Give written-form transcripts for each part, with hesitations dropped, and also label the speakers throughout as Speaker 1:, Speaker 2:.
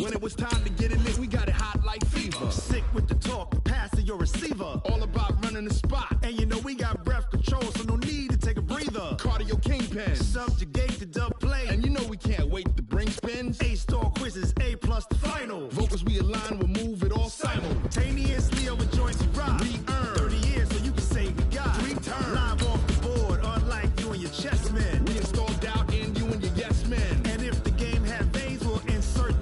Speaker 1: When it was time to get it lit, we got it hot like fever.
Speaker 2: Sick with the talk, pass to your receiver.
Speaker 1: All about running the spot.
Speaker 2: And you know we got breath control, so no need to take a breather.
Speaker 1: Cardio kingpin.
Speaker 2: Subjugate the dub play.
Speaker 1: And you know we can't wait to bring spins.
Speaker 2: A-star quizzes, A+ the final.
Speaker 1: Vocals we align, we'll move it all
Speaker 2: simultaneously over joints we rock.
Speaker 1: We earn
Speaker 2: 30 years, so you can say we got
Speaker 1: 3 turns.
Speaker 2: Live off the board, unlike you and your chess men.
Speaker 1: We install doubt in you and your yes men.
Speaker 2: And if the game had veins, we'll insert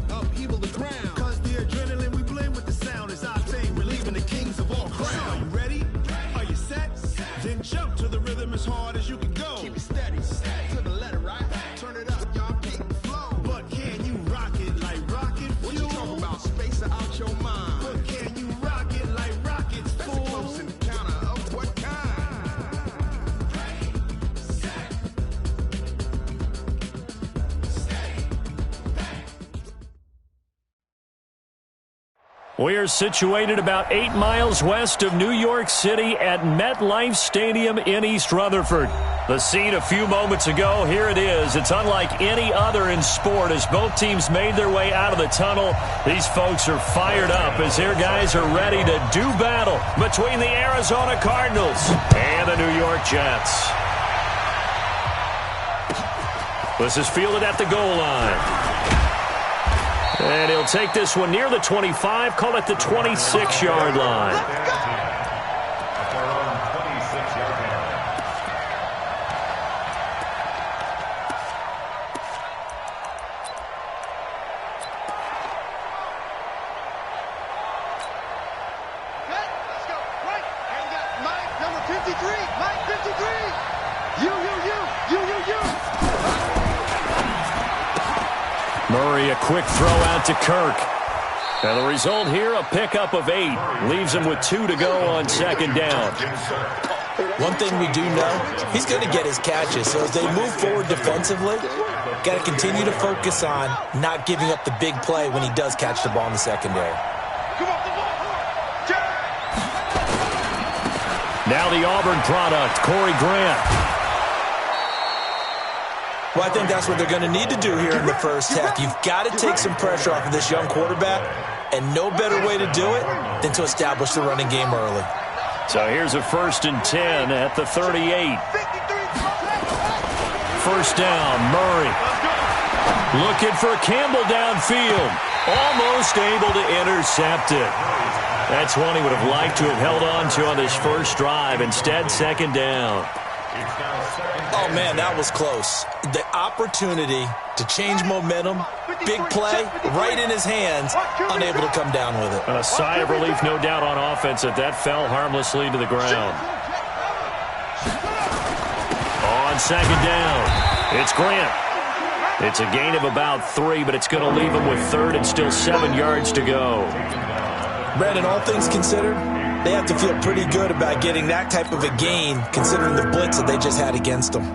Speaker 1: upheaval the ground.
Speaker 2: Cause the adrenaline we blend with the sound is our thing. We're leaving the kings of all crowns. So are you ready? Are you set? Then jump to the rhythm as hard as you can go.
Speaker 1: Keep it steady, to the letter, right? Turn it up, y'all, keep the flow.
Speaker 2: But can you rock it like rocket fuel?
Speaker 1: What you talking about? Space or out your mind?
Speaker 2: But can you rock it like rockets,
Speaker 1: That's
Speaker 2: fool?
Speaker 1: a close encounter of what kind?
Speaker 3: We are situated about 8 miles west of New York City at MetLife Stadium in East Rutherford. The scene a few moments ago, here it is. It's unlike any other in sport as both teams made their way out of the tunnel. These folks are fired up as their guys are ready to do battle between the Arizona Cardinals and the New York Jets. This is fielded at the goal line. And he'll take this one near the 25, call it the 26-yard line.
Speaker 4: Let's go. Right. And we got Mike, number 53. Mike, 53. You.
Speaker 3: Murray, a quick throw out to Kirk. And the result here, a pickup of 8. Leaves him with 2 to go on second down.
Speaker 5: One thing we do know, he's going to get his catches. So as they move forward defensively, got to continue to focus on not giving up the big play when he does catch the ball in the secondary.
Speaker 3: Now the Auburn product, Corey Grant.
Speaker 5: Well, I think that's what they're going to need to do here in the first half. You've got to take some pressure off of this young quarterback, and no better way to do it than to establish the running game early.
Speaker 3: So here's a 1st and 10 at the 38. First down, Murray. Looking for Campbell downfield. Almost able to intercept it. That's one he would have liked to have held on to on this first drive. Instead, second down.
Speaker 5: Oh, man, that was close. The opportunity to change momentum, big play, right in his hands, unable to come down with it.
Speaker 3: And a sigh of relief, no doubt, on offense that fell harmlessly to the ground. On second down, it's Grant. It's a gain of about 3, but it's going to leave him with 3rd and still 7 yards to go.
Speaker 5: Brandon, all things considered, they have to feel pretty good about getting that type of a gain, considering the blitz that they just had against them.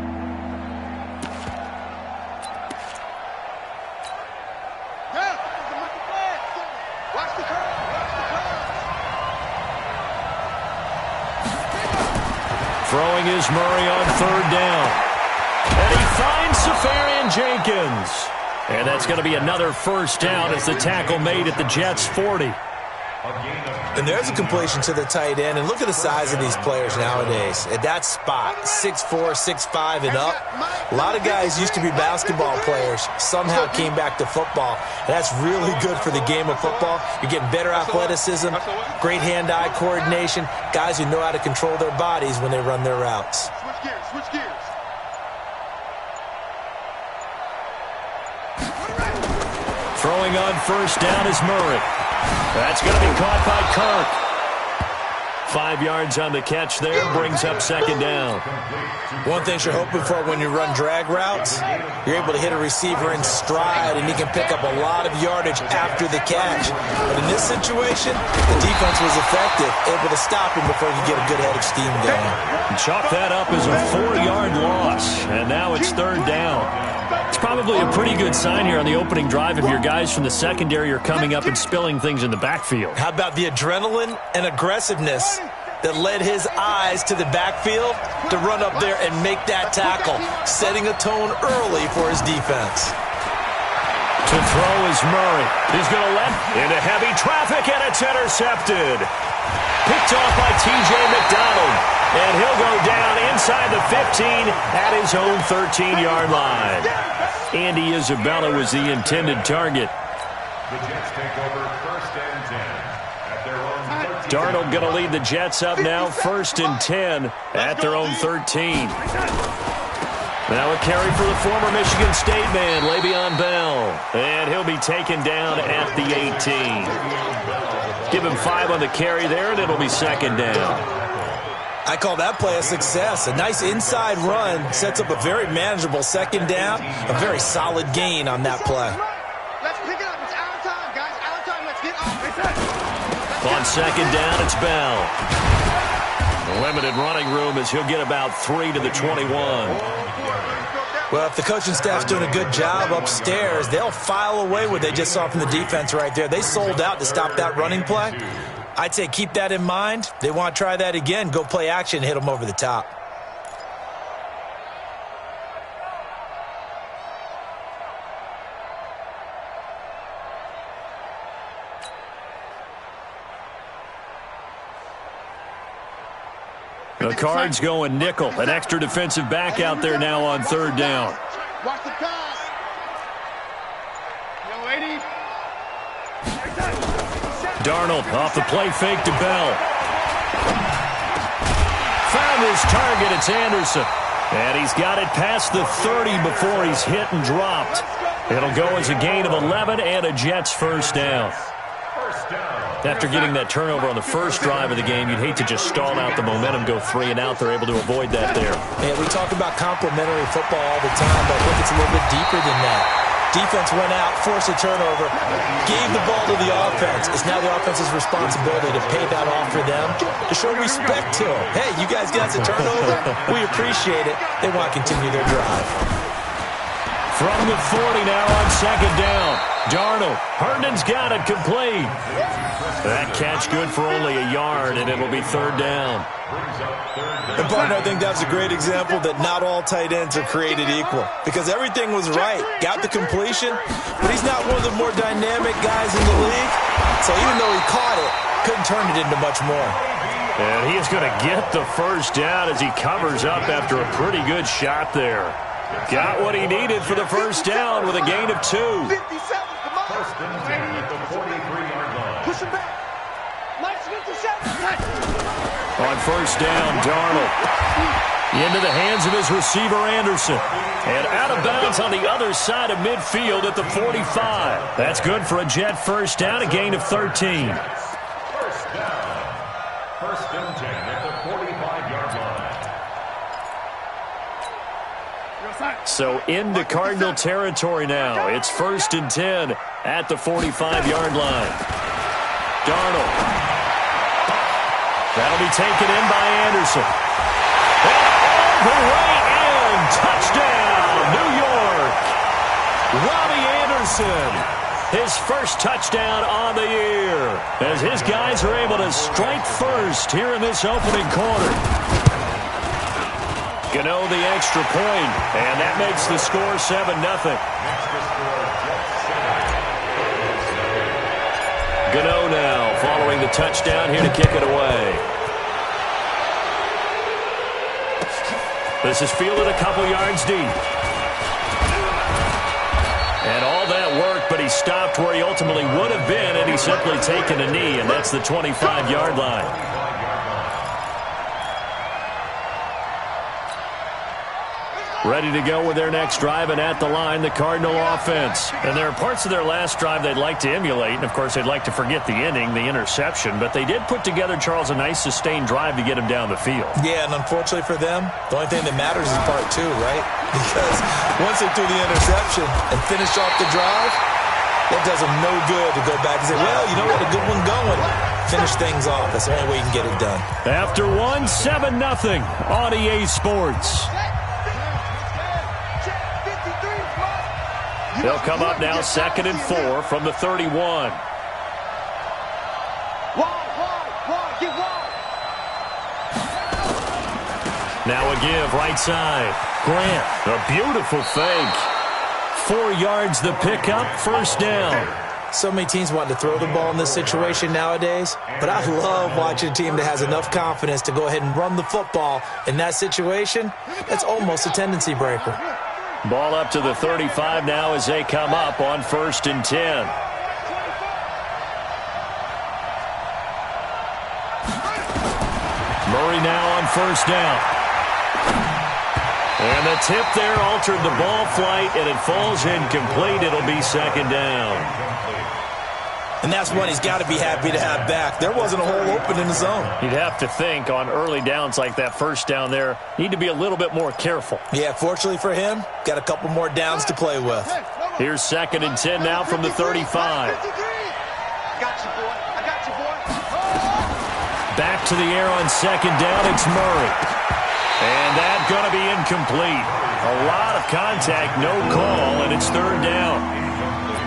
Speaker 3: Throwing is Murray on 3rd down. And he finds Safarian Jenkins. And that's going to be another first down as the tackle made at the Jets' 40.
Speaker 5: And there's a completion to the tight end. And look at the size of these players nowadays. At that spot, 6'4", 6'5", and up. A lot of guys used to be basketball players, somehow came back to football. And that's really good for the game of football. You're getting better athleticism, great hand-eye coordination, guys who know how to control their bodies when they run their routes.
Speaker 4: Switch gears.
Speaker 3: Throwing on first down is Murray. That's going to be caught by Kirk. 5 yards on the catch there, brings up second down.
Speaker 5: One thing you're hoping for when you run drag routes, you're able to hit a receiver in stride, and he can pick up a lot of yardage after the catch. But in this situation, the defense was effective, able to stop him before he could get a good head of steam going.
Speaker 3: Chalk that up as a 4-yard loss, and now it's 3rd down. It's probably a pretty good sign here on the opening drive if your guys from the secondary are coming up and spilling things in the backfield.
Speaker 5: How about the adrenaline and aggressiveness that led his eyes to the backfield to run up there and make that tackle, setting a tone early for his defense.
Speaker 3: To throw is Murray. He's going to let into heavy traffic, and it's intercepted. Picked off by T.J. McDonald. And he'll go down inside the 15 at his own 13-yard line. Andy Isabella was the intended target.
Speaker 6: The Jets take over 1st and 10 at their own 13.
Speaker 3: Darnold going to lead the Jets up now, 1st and 10 at their own 13. Now a carry for the former Michigan State man, Le'Veon Bell. And he'll be taken down at the 18. Give him 5 on the carry there, and it'll be 2nd down.
Speaker 5: I call that play a success. A nice inside run sets up a very manageable 2nd down. A very solid gain on that play.
Speaker 4: Let's pick it up. It's our time, guys. Our time. Let's get off.
Speaker 3: On 2nd down, it's Bell. Limited running room as he'll get about 3 to the 21.
Speaker 5: Well, if the coaching staff's doing a good job upstairs, they'll file away what they just saw from the defense right there. They sold out to stop that running play. I'd say keep that in mind. They want to try that again. Go play action and hit them over the top.
Speaker 3: The Cards going nickel. An extra defensive back out there now on 3rd down.
Speaker 4: Watch the pass. Yo, 80.
Speaker 3: Darnold off the play fake to Bell. Found his target. It's Anderson. And he's got it past the 30 before he's hit and dropped. It'll go as a gain of 11 and a Jets 1st down. After getting that turnover on the first drive of the game, you'd hate to just stall out the momentum, go 3 and out. They're able to avoid that there.
Speaker 5: Yeah, we talk about complementary football all the time, but I think it's a little bit deeper than that. Defense went out, forced a turnover, gave the ball to the offense. It's now the offense's responsibility to pay that off for them, to show respect to them. Hey, you guys got the turnover? We appreciate it. They want to continue their drive.
Speaker 3: From the 40 now on 2nd down. Darnold. Herndon's got it complete. That catch good for only a yard, and it'll be 3rd down.
Speaker 5: And, partner, I think that's a great example that not all tight ends are created equal. Because everything was right. Got the completion, but he's not one of the more dynamic guys in the league. So even though he caught it, couldn't turn it into much more.
Speaker 3: And he is going to get the 1st down as he covers up after a pretty good shot there. Got what he needed for the 1st down with a gain of 2.
Speaker 4: 57, come on.
Speaker 6: 1st and 10 at the 43-yard line.
Speaker 4: Push him back. Mike's 57.
Speaker 3: On 1st down, Darnold into the hands of his receiver, Anderson. And out of bounds on the other side of midfield at the 45. That's good for a Jet 1st down, a gain of 13.
Speaker 6: 1st down. 1st and 10 at the 45-yard line.
Speaker 3: So into Cardinal territory now. It's 1st and 10 at the 45-yard line. Darnold. That'll be taken in by Anderson. And all the way in. Touchdown, New York. Robbie Anderson. His 1st touchdown on the year. As his guys are able to strike first here in this opening quarter. Gano the extra point, and that makes the score 7-0. Gano now following the touchdown here to kick it away. This is fielded a couple yards deep. And all that work, but he stopped where he ultimately would have been, and he's simply taken a knee, and that's the 25-yard line. Ready to go with their next drive, and at the line, the Cardinal offense. And there are parts of their last drive they'd like to emulate, and of course they'd like to forget the inning, the interception, but they did put together, Charles, a nice sustained drive to get him down the field.
Speaker 5: Yeah, and unfortunately for them, the only thing that matters is part 2, right? Because once they threw the interception and finished off the drive, that does them no good to go back and say, well, you know what, a good one going. Finish things off. That's the only way you can get it done.
Speaker 3: After 7-0 on EA Sports. They'll come up now 2nd and 4 from the 31.
Speaker 4: Wide, get wide.
Speaker 3: Now a give right side. Grant, a beautiful fake. 4 yards the pickup, first down.
Speaker 5: So many teams want to throw the ball in this situation nowadays, but I love watching a team that has enough confidence to go ahead and run the football. In that situation, that's almost a tendency breaker.
Speaker 3: Ball up to the 35 now as they come up on 1st and 10. Murray now on 1st down. And the tip there altered the ball flight, and it falls incomplete. It'll be 2nd down.
Speaker 5: And that's one he's got to be happy to have back. There wasn't a hole open in the zone.
Speaker 3: You'd have to think on early downs like that first down there, need to be a little bit more careful.
Speaker 5: Yeah, fortunately for him, got a couple more downs to play with.
Speaker 3: Here's 2nd and 10 now from the 35.
Speaker 4: I got you, boy. I got you, boy.
Speaker 3: Back to the air on 2nd down, it's Murray. And that's going to be incomplete. A lot of contact, no call, and it's 3rd down.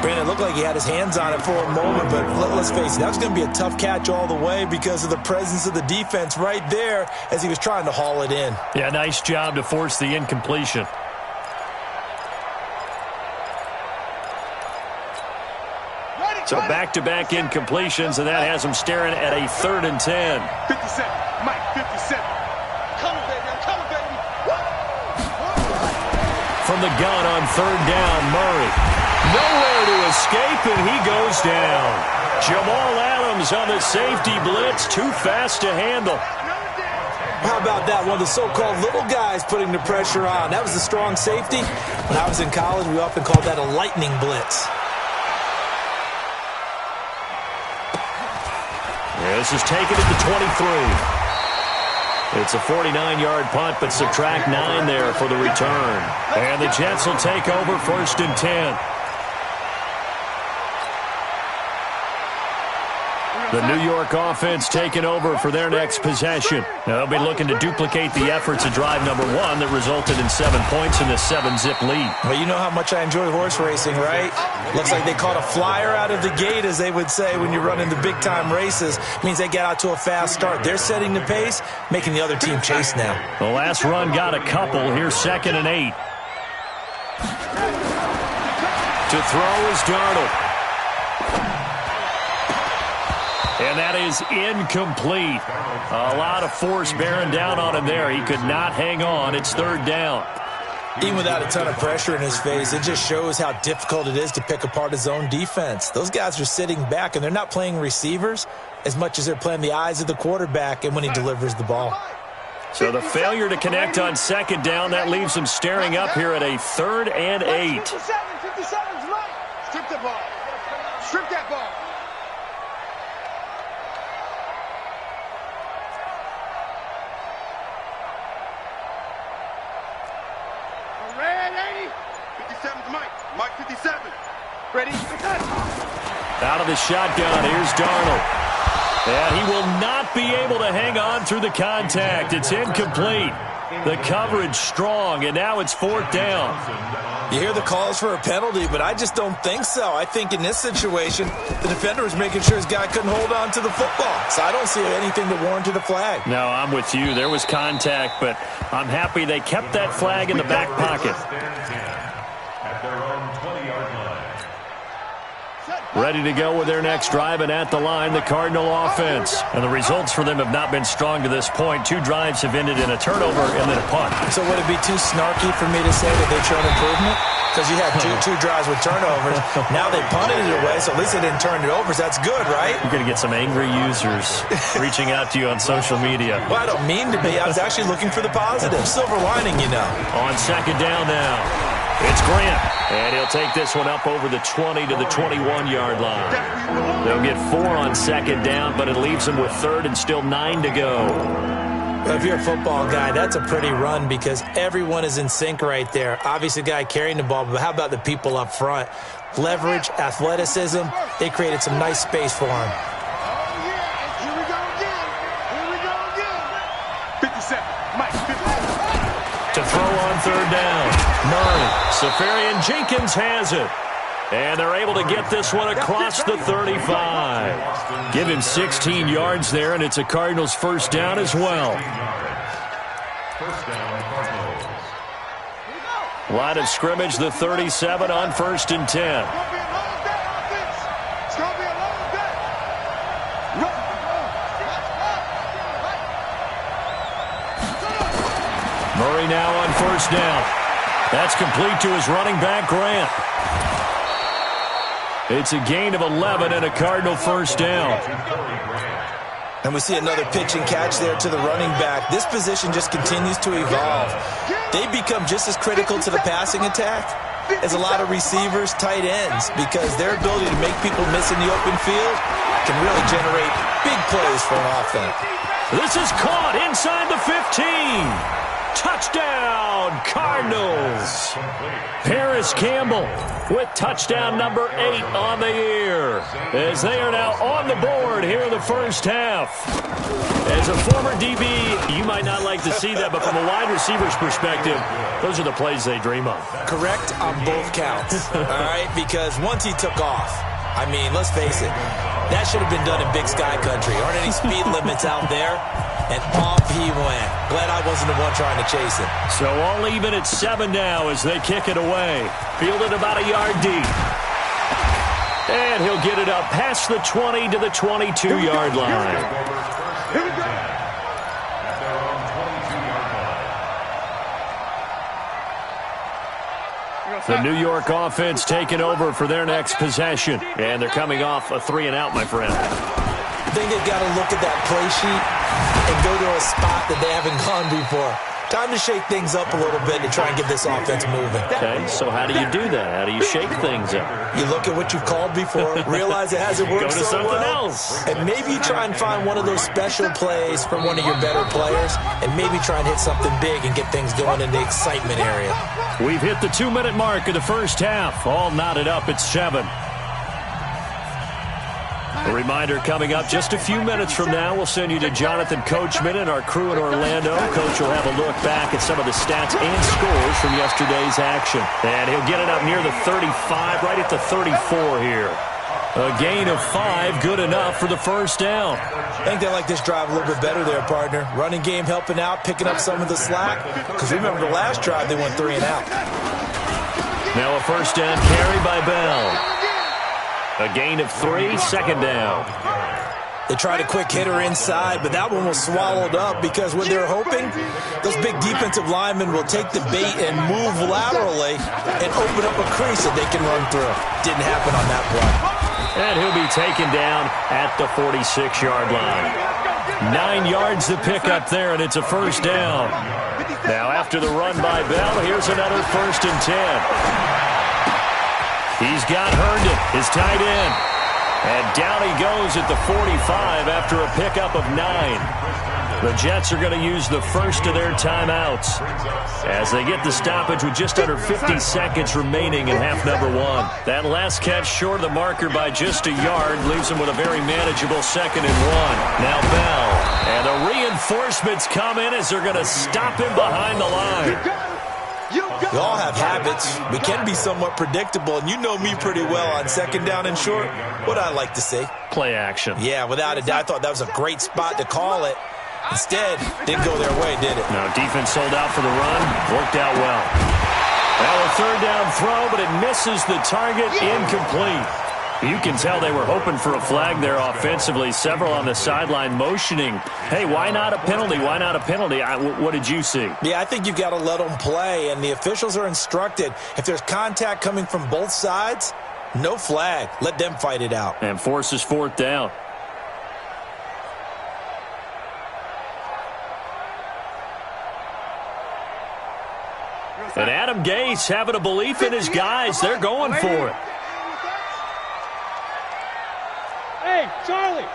Speaker 5: Brandon, it looked like he had his hands on it for a moment, but let's face it, that was going to be a tough catch all the way because of the presence of the defense right there as he was trying to haul it in.
Speaker 3: Yeah, nice job to force the incompletion. So back-to-back incompletions, and that has him staring at a 3rd and 10.
Speaker 4: 57. Mike, 57. Come on, baby. I'm coming, baby.
Speaker 3: From the gun on 3rd down, Murray. Nowhere to escape, and he goes down. Jamal Adams on the safety blitz, too fast to handle.
Speaker 5: How about that? One of the so-called little guys putting the pressure on. That was the strong safety. When I was in college, we often called that a lightning blitz.
Speaker 3: Yeah, this is taken at the 23. It's a 49-yard punt, but subtract 9 there for the return. And the Jets will take over 1st and 10. The New York offense taking over for their next possession. Now, they'll be looking to duplicate the efforts of drive number 1 that resulted in 7 points in the 7-zip lead.
Speaker 5: Well, you know how much I enjoy horse racing, right? Looks like they caught a flyer out of the gate, as they would say when you're running the big-time races. Means they get out to a fast start. They're setting the pace, making the other team chase now.
Speaker 3: The last run got a couple. Here's 2nd and 8. To throw is Darnold. And that is incomplete. A lot of force bearing down on him there. He could not hang on. It's 3rd down.
Speaker 5: Even without a ton of pressure in his face, it just shows how difficult it is to pick apart his own defense. Those guys are sitting back, and they're not playing receivers as much as they're playing the eyes of the quarterback and when he delivers the ball.
Speaker 3: So the failure to connect on 2nd down, that leaves him staring up here at a 3rd and 8.
Speaker 4: 57's right. Strip the ball. Strip that ball. Mike 57. Ready?
Speaker 3: Out of the shotgun, here's Darnold. And he will not be able to hang on through the contact. It's incomplete. The coverage strong, and now it's 4th down.
Speaker 5: You hear the calls for a penalty, but I just don't think so. I think in this situation, the defender was making sure his guy couldn't hold on to the football. So I don't see anything that warranted a flag.
Speaker 3: No, I'm with you. There was contact, but I'm happy they kept that flag in the back pocket. Ready to go with their next drive, and at the line, the Cardinal offense. And the results for them have not been strong to this point. 2 drives have ended in a turnover and then a punt.
Speaker 5: So would it be too snarky for me to say that they've shown improvement? Because you had two drives with turnovers. Now they punted it away, so at least they didn't turn it over. So that's good, right?
Speaker 3: You're going to get some angry users reaching out to you on social media.
Speaker 5: Well, I don't mean to be. I was actually looking for the positive. Silver lining, you know.
Speaker 3: On 2nd down now, it's Grant. And he'll take this one up over the 20 to the 21-yard line. They'll get 4 on 2nd down, but it leaves them with 3rd and still 9 to go.
Speaker 5: Well, if you're a football guy, that's a pretty run because everyone is in sync right there. Obviously, the guy carrying the ball, but how about the people up front? Leverage, athleticism, they created some nice space for him.
Speaker 4: Oh, yeah. Here we go again. Here we go again. 57. Mike, 57.
Speaker 3: To throw on 3rd down. Murray. Safarian Jenkins has it. And they're able to get this one across the 35. Give him 16 yards there, and it's a Cardinals 1st down as well.
Speaker 6: First down, Cardinals.
Speaker 3: Line of scrimmage, the 37 on 1st and 10. Murray now on 1st down. That's complete to his running back, Grant. It's a gain of 11 and a Cardinal 1st down.
Speaker 5: And we see another pitch and catch there to the running back. This position just continues to evolve. They become just as critical to the passing attack as a lot of receivers, tight ends, because their ability to make people miss in the open field can really generate big plays for an offense.
Speaker 3: This is caught inside the 15. Touchdown, Cardinals. Paris Campbell with touchdown number 8 on the year, as they are now on the board here in the first half. As a former DB, you might not like to see that, but from a wide receiver's perspective, those are the plays they dream of.
Speaker 5: Correct on both counts, all right? Because once he took off, I mean, let's face it, that should have been done in Big Sky Country. Aren't any speed limits out there? And off he went. Glad I wasn't the one trying to chase him.
Speaker 3: So all even at 7 now as they kick it away. Fielded about a yard deep. And he'll get it up past the 20 to the 22-yard line.
Speaker 4: Here we go.
Speaker 3: The New York offense taking over for their next possession. And they're coming off a 3-and-out, my friend.
Speaker 5: I think they've got to look at that play sheet and go to a spot that they haven't gone before. Time to shake things up a little bit to try and get this offense moving.
Speaker 3: Okay, so how do you do that? How do you shake things up?
Speaker 5: You look at what you've called before, realize it hasn't worked
Speaker 3: Go to
Speaker 5: so
Speaker 3: something
Speaker 5: well,
Speaker 3: else.
Speaker 5: and maybe you try and find one of those special plays from one of your better players, and maybe try and hit something big and get things going in the excitement area.
Speaker 3: We've hit the 2-minute mark of the first half. All knotted up at 7. A reminder coming up just a few minutes from now. We'll send you to Jonathan Coachman and our crew in Orlando. Coach will have a look back at some of the stats and scores from yesterday's action. And he'll get it up near the 35, right at the 34 here. A gain of 5, good enough for the first down.
Speaker 5: I think they like this drive a little bit better there, partner. Running game helping out, picking up some of the slack. Because remember the last drive, they went 3-and-out.
Speaker 3: Now a first down carry by Bell. A gain of 3, second down.
Speaker 5: They tried a quick hitter inside, but that one was swallowed up because what they're hoping, those big defensive linemen will take the bait and move laterally and open up a crease that they can run through. Didn't happen on that play.
Speaker 3: And he'll be taken down at the 46-yard line. 9 yards to pick up there, and it's a first down. Now after the run by Bell, here's another 1st and 10. He's got Herndon, his tight end. And down he goes at the 45 after a pickup of 9. The Jets are going to use the first of their timeouts as they get the stoppage with just under 50 seconds remaining in half number 1. That last catch short of the marker by just a yard leaves them with a very manageable 2nd and 1. Now Bell. And the reinforcements come in as they're going to stop him behind the line.
Speaker 5: We all have habits. We can be somewhat predictable, and you know me pretty well on 2nd down and short. What I like to see.
Speaker 3: Play action.
Speaker 5: Yeah, without a doubt. I thought that was a great spot to call it. Instead, didn't go their way, did it?
Speaker 3: No, defense sold out for the run. Worked out well. Now a 3rd down throw, but it misses the target. Incomplete. You can tell they were hoping for a flag there offensively. Several on the sideline motioning. Hey, why not a penalty? Why not a penalty? What did you see?
Speaker 5: Yeah, I think you've got to let them play, and the officials are instructed. If there's contact coming from both sides, no flag. Let them fight it out.
Speaker 3: And forces 4th down. And Adam Gase having a belief in his guys. They're going for it.
Speaker 4: Hey, Charlie.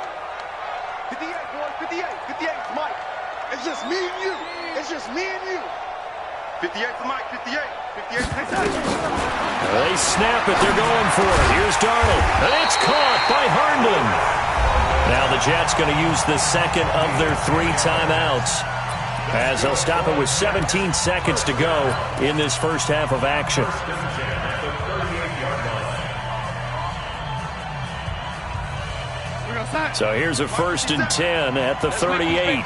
Speaker 4: 58, boy, 58. 58 for Mike. It's just me and you. It's just me and you. 58 for Mike, 58. 58 for
Speaker 3: They snap it. They're going for it. Here's Darnold. And it's caught by Herndon. Now the Jets going to use the 2nd of their 3 timeouts, as they'll stop it with 17 seconds to go in this first half of action. So here's a 1st and 10 at the 38.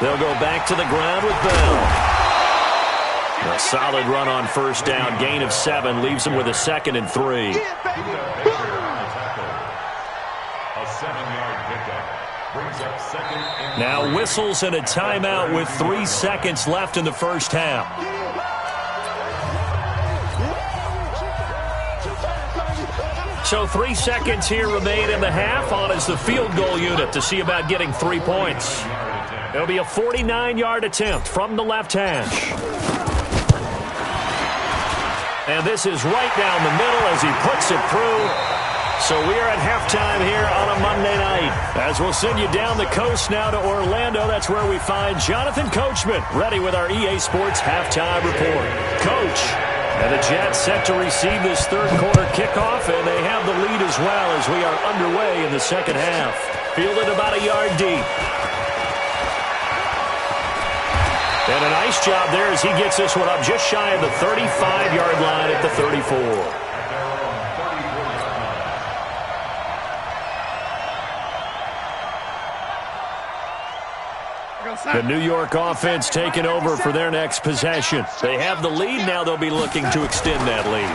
Speaker 3: They'll go back to the ground with Bell. A solid run on first down. Gain of 7 leaves them with a 2nd and 3.
Speaker 6: A 7-yard pickup. Brings up 2nd and 3.
Speaker 3: Now whistles and a timeout with 3 seconds left in the first half. So 3 seconds here remain in the half. On is the field goal unit to see about getting 3 points. It'll be a 49-yard attempt from the left hash. And this is right down the middle as he puts it through. So we are at halftime here on a Monday night. As we'll send you down the coast now to Orlando, that's where we find Jonathan Coachman, ready with our EA Sports halftime report. Coach, and the Jets set to receive this third quarter kickoff, and they have the lead as well as we are underway in the second half. Fielded about a yard deep. And a nice job there as he gets this one up just shy of the 35-yard line at the 34. The New York offense taking over for their next possession. They have the lead. Now they'll be looking to extend that lead.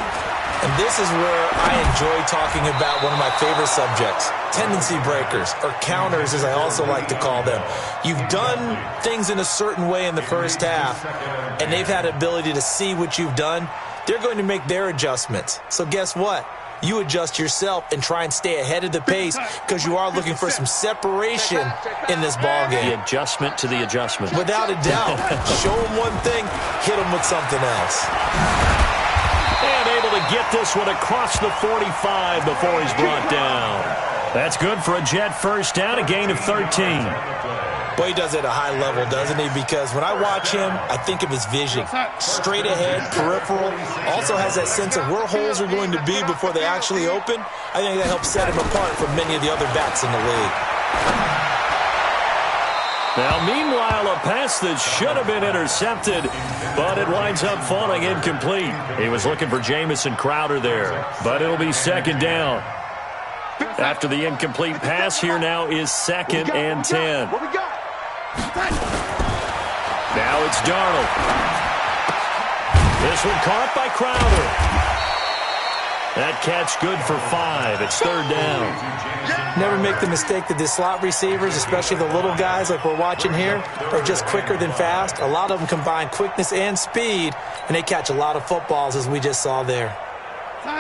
Speaker 5: And this is where I enjoy talking about one of my favorite subjects, tendency breakers, or counters as I also like to call them. You've done things in a certain way in the first half, and they've had ability to see what you've done. They're going to make their adjustments. So guess what? You adjust yourself and try and stay ahead of the pace because you are looking for some separation in this ballgame.
Speaker 3: The adjustment to the adjustment.
Speaker 5: Without a doubt. Show them one thing, hit them with something else.
Speaker 3: And able to get this one across the 45 before he's brought down. That's good for a Jet first down, a gain of 13.
Speaker 5: Boy, he does it at a high level, doesn't he? Because when I watch him, I think of his vision. Straight ahead, peripheral. Also has that sense of where holes are going to be before they actually open. I think that helps set him apart from many of the other backs in the league.
Speaker 3: Now, meanwhile, a pass that should have been intercepted, but it winds up falling incomplete. He was looking for Jamison Crowder there, but it'll be second down. After the incomplete pass, here now is 2nd and 10.
Speaker 4: What we got?
Speaker 3: Now it's Darnold. This one caught by Crowder. That catch good for 5. It's third down.
Speaker 5: Never make the mistake that the slot receivers, especially the little guys like we're watching here, are just quicker than fast. A lot of them combine quickness and speed, and they catch a lot of footballs as we just saw there.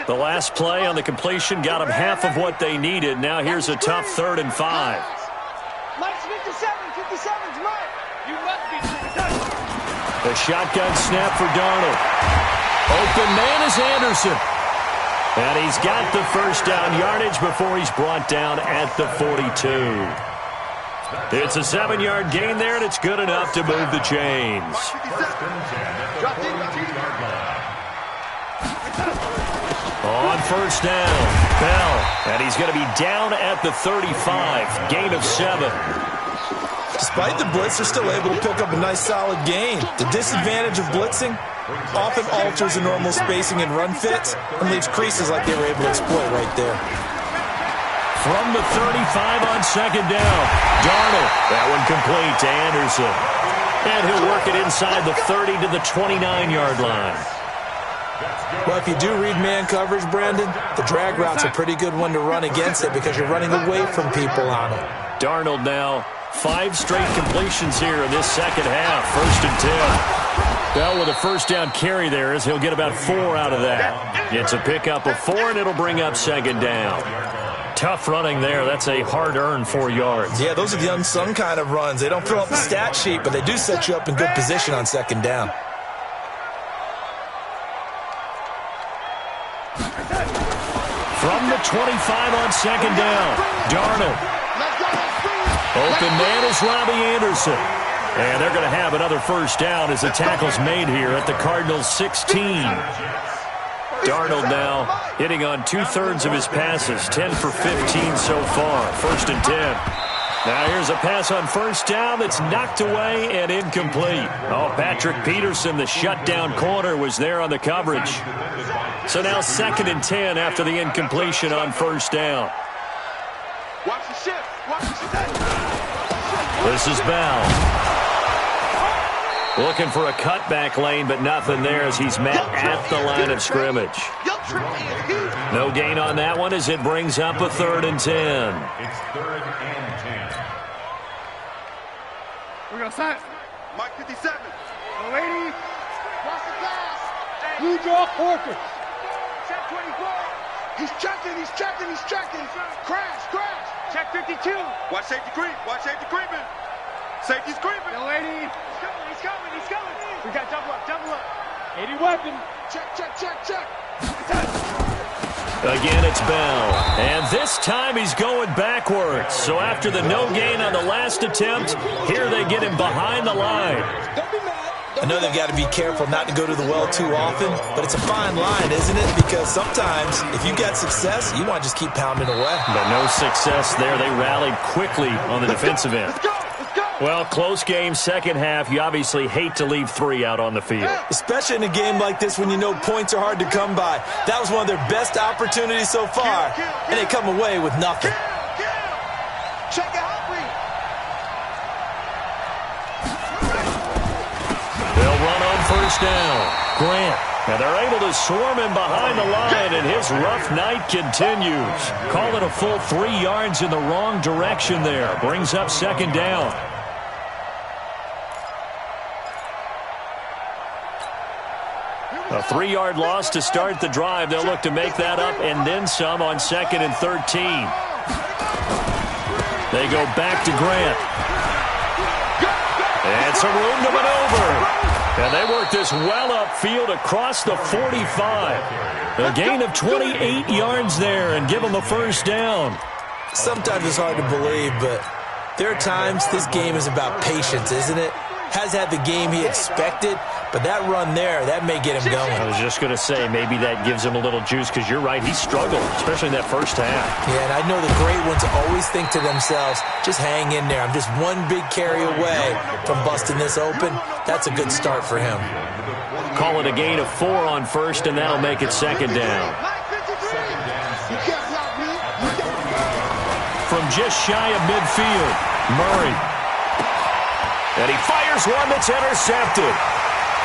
Speaker 3: The last play on the completion got them half of what they needed. Now here's a tough 3rd and 5.
Speaker 7: Mike's 57. 57's Mike. You must be 57.
Speaker 3: The shotgun snap for Darnold. Open man is Anderson. And he's got the first down yardage before he's brought down at the 42. It's a 7-yard gain there, and it's good enough to move the chains. On first down, Bell. And he's going to be down at the 35. Gain of 7.
Speaker 5: Despite the blitz, they're still able to pick up a nice solid gain. The disadvantage of blitzing often alters the normal spacing and run fits and leaves creases like they were able to exploit right there.
Speaker 3: From the 35 on second down, Darnold. That one complete to Anderson. And he'll work it inside the 30 to the 29-yard line.
Speaker 5: Well, if you do read man coverage, Brandon, the drag route's a pretty good one to run against it because you're running away from people on it.
Speaker 3: Darnold now 5 straight completions here in this second half. 1st and 10. Bell with a first down carry there as he'll get about 4 out of that. It's a pickup of 4, and it'll bring up second down. Tough running there. That's a hard-earned 4 yards.
Speaker 5: Yeah, those are the unsung kind of runs. They don't fill up the stat sheet, but they do set you up in good position on second down.
Speaker 3: From the 25 on second down, Darnold. Open man is Robbie Anderson. And they're going to have another first down as the tackle's made here at the Cardinals 16. Darnold now hitting on 2/3 of his passes, 10 for 15 so far. 1st and 10. Now here's a pass on first down that's knocked away and incomplete. Oh, Patrick Peterson, the shutdown corner, was there on the coverage. So now 2nd and 10 after the incompletion on first down.
Speaker 4: Watch the shift. Watch the shift.
Speaker 3: This is Bell. Looking for a cutback lane, but nothing there as he's met at the line of scrimmage. No gain on that one as it brings up a 3rd and 10.
Speaker 6: It's 3rd and 10.
Speaker 7: We're going to sign.
Speaker 4: Mike 57.
Speaker 7: Lady.
Speaker 4: Cross the pass.
Speaker 7: Blue draw quarters.
Speaker 4: Check 24. He's checking. Crash.
Speaker 7: Check 52.
Speaker 4: Watch safety creep. Creeping. Safety's creeping.
Speaker 7: The lady. He's coming. We got double up. 80 weapon.
Speaker 4: Check.
Speaker 3: Again, it's Bell. And this time he's going backwards. So after the no gain on the last attempt, here they get him behind the line.
Speaker 5: I know they've got to be careful not to go to the well too often, but it's a fine line, isn't it? Because sometimes if you got success, you want to just keep pounding away.
Speaker 3: But no success there. They rallied quickly on the defensive end.
Speaker 4: Let's go.
Speaker 3: Well, close game, second half. You obviously hate to leave 3 out on the field.
Speaker 5: Especially in a game like this when you know points are hard to come by. That was one of their best opportunities so far, and they come away with nothing.
Speaker 4: Check it out,
Speaker 3: They'll run on first down. Grant. And they're able to swarm him behind the line, and his rough night continues. Call it a full 3 yards in the wrong direction there. Brings up second down. A 3-yard loss to start the drive. They'll look to make that up and then some on 2nd and 13. They go back to Grant. And some room to maneuver. And they work this well upfield across the 45. A gain of 28 yards there and give them a first down.
Speaker 5: Sometimes it's hard to believe, but there are times this game is about patience, isn't it? Has had the game he expected, but that run there, that may get him going.
Speaker 3: I was just going to say, maybe that gives him a little juice because you're right, he struggled, especially in that first half.
Speaker 5: Yeah, and I know the great ones always think to themselves, just hang in there. I'm just one big carry away from busting this open. That's a good start for him.
Speaker 3: Call it a gain of 4 on first, and that'll make it second down. From just shy of midfield, Murray. And he fires one that's intercepted.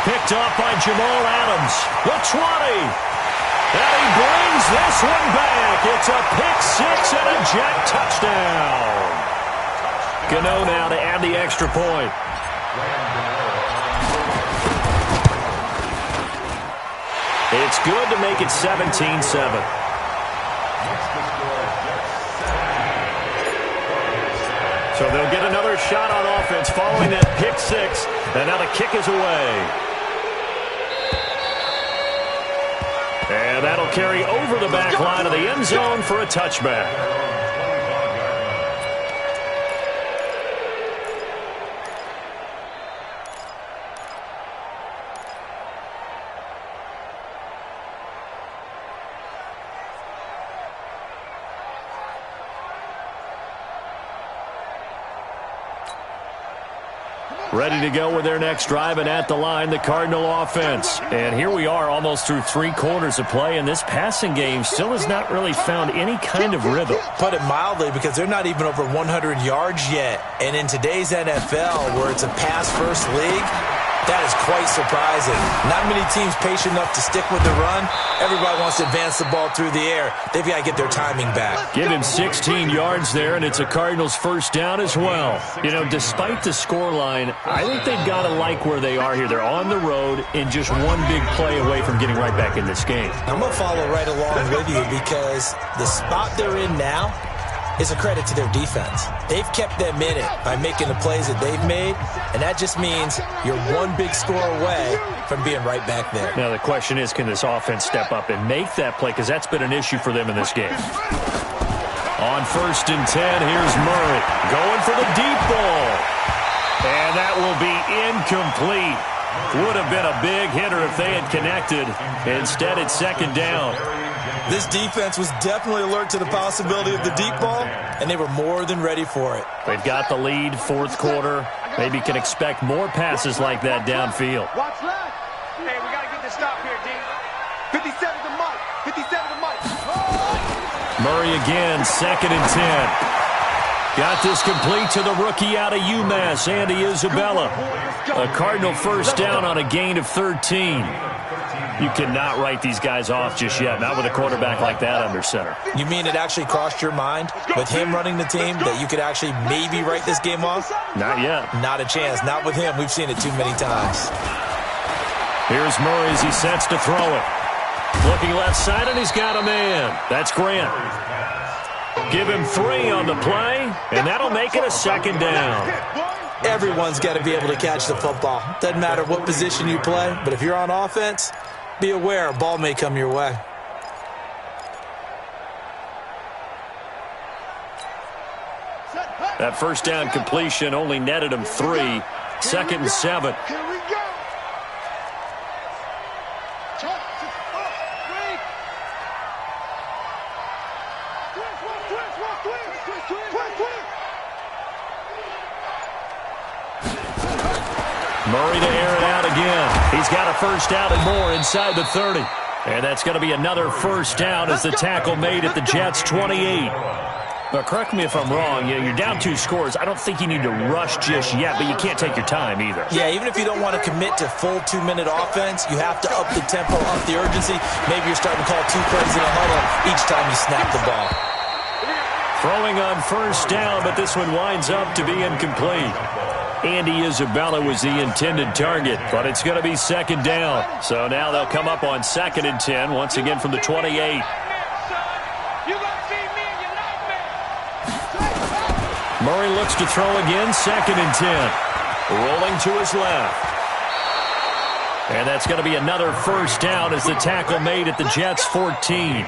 Speaker 3: Picked off by Jamal Adams. The 20. And he brings this one back. It's a pick-6 and a jet touchdown. Gano now to add the extra point. It's good to make it 17-7. So they'll get another shot on offense following that pick-6. And now the kick is away. And that'll carry over the back line of the end zone for a touchback. Ready to go with their next drive, and at the line, the Cardinal offense. And here we are almost through 3 quarters of play, and this passing game still has not really found any kind of rhythm.
Speaker 5: Put it mildly, because they're not even over 100 yards yet. And in today's NFL, where it's a pass-first league, that is quite surprising. Not many teams patient enough to stick with the run. Everybody wants to advance the ball through the air. They've got to get their timing back.
Speaker 3: Give him 16 yards there, and it's a Cardinals first down as well. You know, despite the scoreline, I think they've got to like where they are here. They're on the road and just one big play away from getting right back in this game.
Speaker 5: I'm going to follow right along with you because the spot they're in now is a credit to their defense. They've kept them in it by making the plays that they've made, and that just means you're one big score away from being right back there.
Speaker 3: Now the question is, can this offense step up and make that play? Because that's been an issue for them in this game. On 1st and 10, here's Murray going for the deep ball. And that will be incomplete. Would have been a big hitter if they had connected. Instead, it's second down.
Speaker 5: This defense was definitely alert to the possibility of the deep ball, and they were more than ready for it.
Speaker 3: They've got the lead, 4th quarter. Maybe can expect more passes like that downfield.
Speaker 7: Watch left. Hey, we got to get this stop here, D. 57 to Mike. 57 to Mike.
Speaker 3: Murray again, 2nd and 10. Got this complete to the rookie out of UMass, Andy Isabella. A Cardinal first down on a gain of 13. You cannot write these guys off just yet, not with a quarterback like that under center.
Speaker 5: You mean it actually crossed your mind with him running the team that you could actually maybe write this game off?
Speaker 3: Not yet.
Speaker 5: Not a chance. Not with him. We've seen it too many times.
Speaker 3: Here's Murray as he sets to throw it. Looking left side, and he's got a man. That's Grant. Give him 3 on the play, and that'll make it a second down.
Speaker 5: Everyone's got to be able to catch the football. Doesn't matter what position you play, but if you're on offense, be aware a ball may come your way.
Speaker 3: That first down completion only netted him 3. Second and 7.
Speaker 7: Here we go.
Speaker 3: Murray to air it out again. He's got a first down and more inside the 30. And that's going to be another first down as the tackle made at the Jets' 28. But correct me if I'm wrong. You're down 2 scores. I don't think you need to rush just yet, but you can't take your time either.
Speaker 5: Yeah, even if you don't want to commit to full 2-minute offense, you have to up the tempo, up the urgency. Maybe you're starting to call 2 plays in a huddle each time you snap the ball.
Speaker 3: Throwing on first down, but this one winds up to be incomplete. Andy Isabella was the intended target, but it's going to be second down. So now they'll come up on 2nd and 10, once again from the 28. Murray looks to throw again, 2nd and 10. Rolling to his left. And that's going to be another first down as the tackle made at the Jets' 14.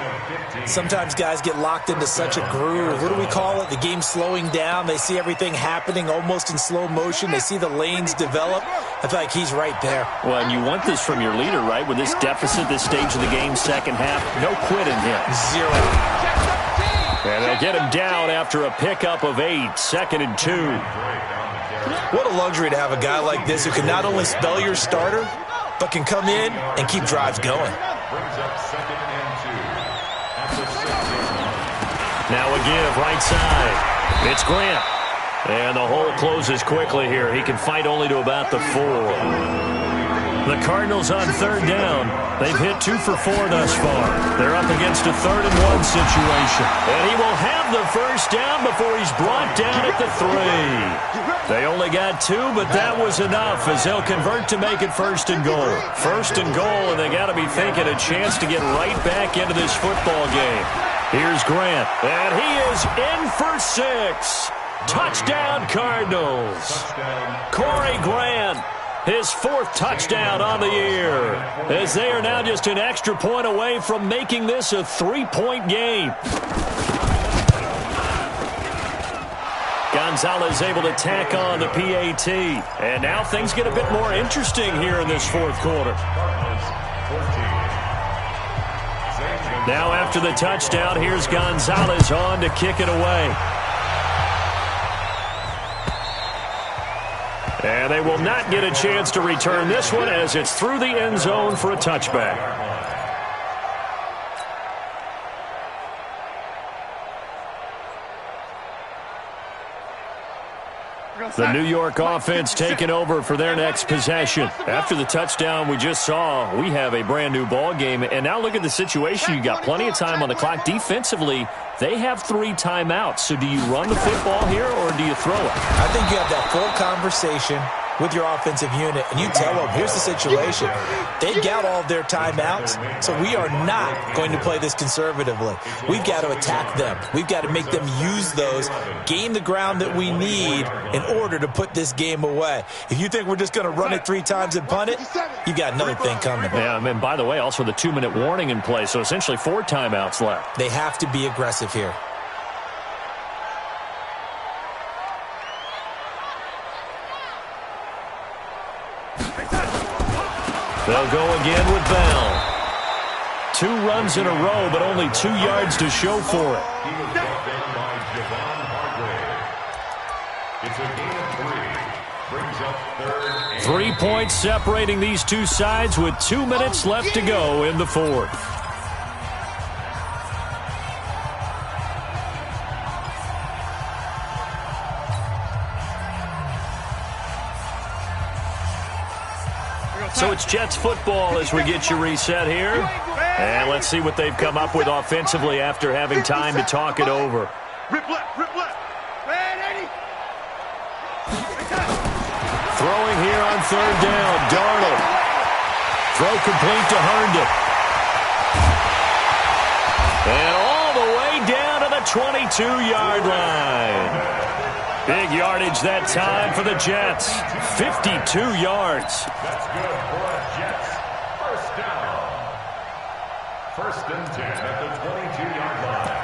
Speaker 5: Sometimes guys get locked into such a groove. What do we call it? The game's slowing down. They see everything happening almost in slow motion. They see the lanes develop. I feel like he's right there.
Speaker 3: Well, and you want this from your leader, right? With this deficit, this stage of the game, second half, no quit in him.
Speaker 5: 0.
Speaker 3: And they'll get him down after a pickup of 8, 2nd and 2.
Speaker 5: What a luxury to have a guy like this who can not only spell your starter, but can come in and keep drives going.
Speaker 3: Now a give, right side. It's Grant. And the hole closes quickly here. He can fight only to about the 4. The Cardinals on 3rd down. They've hit 2 for 4 thus far. They're up against a 3rd and 1 situation. And he will have the first down before he's brought down at the 3. They only got 2, but that was enough as they'll convert to make it 1st and goal. 1st and goal, and they got to be thinking a chance to get right back into this football game. Here's Grant, and he is in for 6. Touchdown, Cardinals. Corey Grant, his 4th touchdown on the year, as they are now just an extra point away from making this a 3-point game. Gonzalez able to tack on the PAT. And now things get a bit more interesting here in this 4th quarter. Now after the touchdown, here's Gonzalez on to kick it away. And they will not get a chance to return this one as it's through the end zone for a touchback. The New York offense taking over for their next possession. After the touchdown we just saw, we have a brand new ball game. And now look at the situation. You got plenty of time on the clock. Defensively, they have 3 timeouts. So do you run the football here or do you throw it?
Speaker 5: I think you have that full conversation with your offensive unit, and you tell them, here's the situation. They've got all of their timeouts, so we are not going to play this conservatively. We've got to attack them. We've got to make them use those, gain the ground that we need in order to put this game away. If you think we're just going to run it 3 times and punt it, you got another thing coming.
Speaker 3: Yeah, and by the way, also the 2-minute warning in play, so essentially 4 timeouts left.
Speaker 5: They have to be aggressive here.
Speaker 3: They'll go again with Bell. 2 runs in a row, but only 2 yards to show for it.
Speaker 6: It's a gain of 3. Brings up 3rd.
Speaker 3: 3 points separating these 2 sides with 2 minutes left to go in the 4th. So it's Jets football as we get you reset here. And let's see what they've come up with offensively after having time to talk it over.
Speaker 4: Rip left, rip left.
Speaker 3: Throwing here on third down, Darnold. Throw complete to Herndon. And all the way down to the 22-yard line. Big yardage that time for the Jets. 52 yards.
Speaker 6: That's good for Jets. First down. First and 10 at the 22-yard line.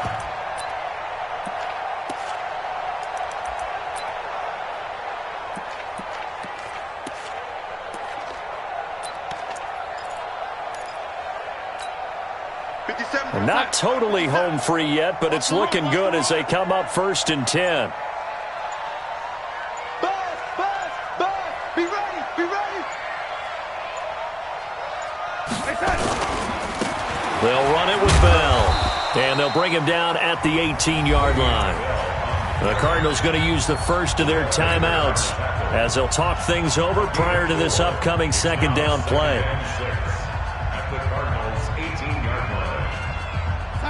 Speaker 3: And not totally home free yet, but it's looking good as they come up first and 10.
Speaker 7: Be ready, be ready.
Speaker 3: They'll run it with Bell. And they'll bring him down at the 18-yard line. The Cardinals going to use the first of their timeouts as they'll talk things over prior to this upcoming second down play.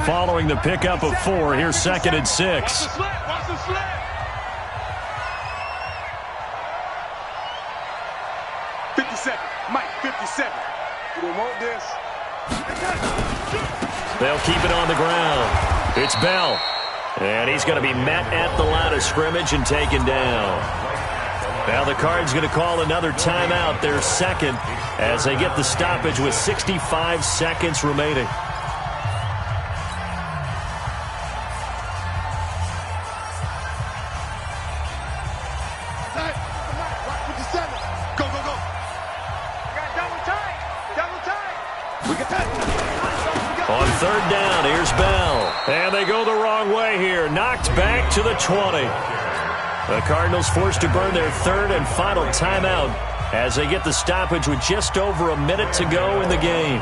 Speaker 3: Following the pickup of 4, here's second and 6.
Speaker 7: Watch the slip.
Speaker 4: 57, Mike, 57. You don't want this.
Speaker 3: They'll keep it on the ground. It's Bell. And he's going to be met at the line of scrimmage and taken down. Now the Cards going to call another timeout, their second, as they get the stoppage with 65 seconds remaining. On third down, here's Bell. And they go the wrong way here. Knocked back to the 20. The Cardinals forced to burn their third and final timeout as they get the stoppage with just over a minute to go in the game.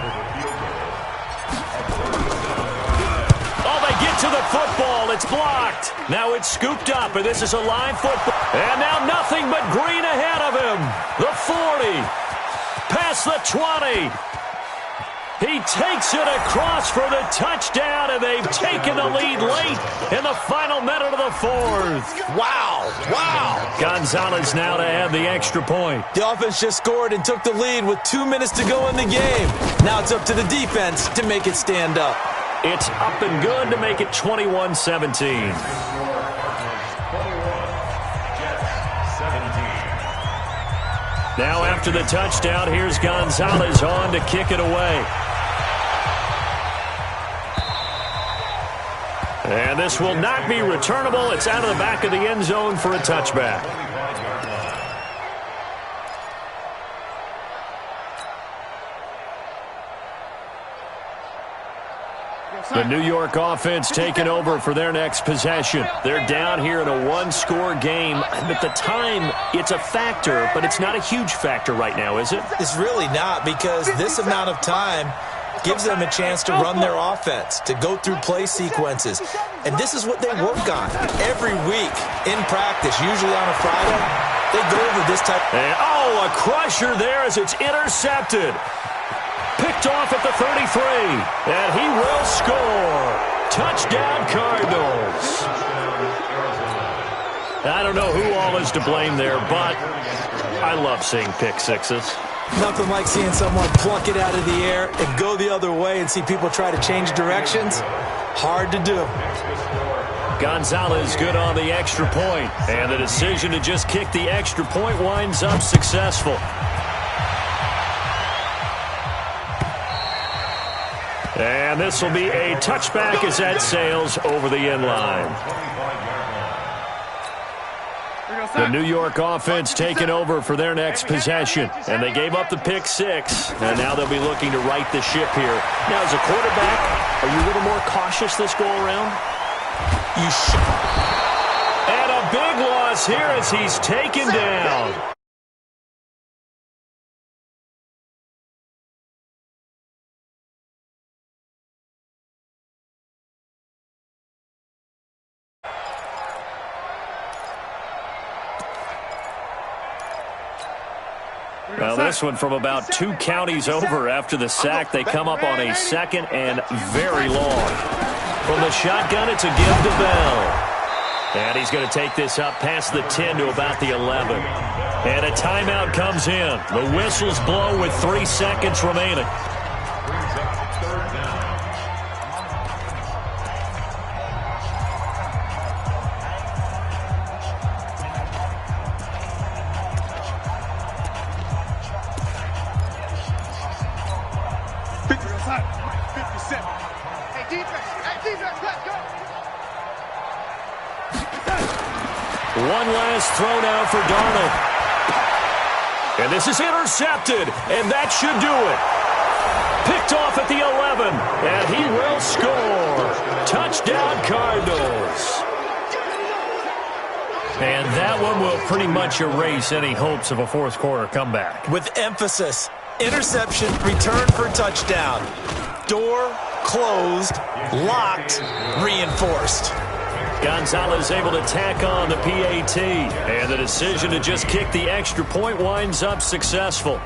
Speaker 3: Oh, they get to the football. It's blocked. Now it's scooped up, and this is a live football. And now nothing but green ahead of him. The 40. Past the 20. He takes it across for the touchdown, and they've taken the lead late in the final minute of the fourth.
Speaker 5: Wow.
Speaker 3: Gonzalez now to add the extra point.
Speaker 5: The offense just scored and took the lead with 2 minutes to go in the game. Now it's up to the defense to make it stand up.
Speaker 3: It's up and good to make it 21-17. Now after the touchdown, here's Gonzalez on to kick it away. And this will not be returnable. It's out of the back of the end zone for a touchback. The New York offense taking over for their next possession. They're down here in a one-score game. At the time, it's a factor, but it's not a huge factor right now, is it?
Speaker 5: It's really not, because this amount of time gives them a chance to run their offense, to go through play sequences. And this is what they work on every week in practice, usually on a Friday. They go over this type.
Speaker 3: And, a crusher there as it's intercepted. Picked off at the 33, and he will score. Touchdown, Cardinals. I don't know who all is to blame there, but I love seeing pick sixes.
Speaker 5: Nothing like seeing someone pluck it out of the air and go the other way and see people try to change directions. Hard to do.
Speaker 3: Gonzalez good on the extra point, and the decision to just kick the extra point winds up successful. And this will be a touchback as that sails over the end line. The New York offense taking over for their next possession. And they gave up the pick six, and now they'll be looking to right the ship here. Now, as a quarterback, are you a little more cautious this go-around?
Speaker 5: You should.
Speaker 3: And a big loss here as he's taken down. Well, this one from about 2 counties over after the sack. They come up on a 2nd and very long. From the shotgun, it's a give to Bell. And he's going to take this up past the 10 to about the 11. And a timeout comes in. The whistles blow with 3 seconds remaining. One last throw now for Darnold. And this is intercepted, and that should do it. Picked off at the 11, and he will score. Touchdown, Cardinals. And that one will pretty much erase any hopes of a fourth quarter comeback.
Speaker 5: With emphasis, interception, return for touchdown. Door closed, locked, reinforced.
Speaker 3: Gonzalez able to tack on the PAT, and the decision to just kick the extra point winds up successful.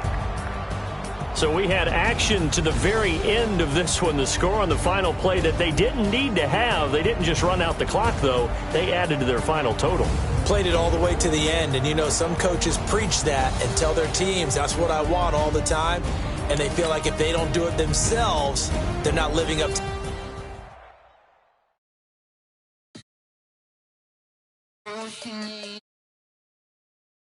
Speaker 3: So we had action to the very end of this one. The score on the final play that they didn't need to have. They didn't just run out the clock, though. They added to their final total.
Speaker 5: Played it all the way to the end, and you know some coaches preach that and tell their teams that's what I want all the time, and they feel like if they don't do it themselves, they're not living up to
Speaker 8: it.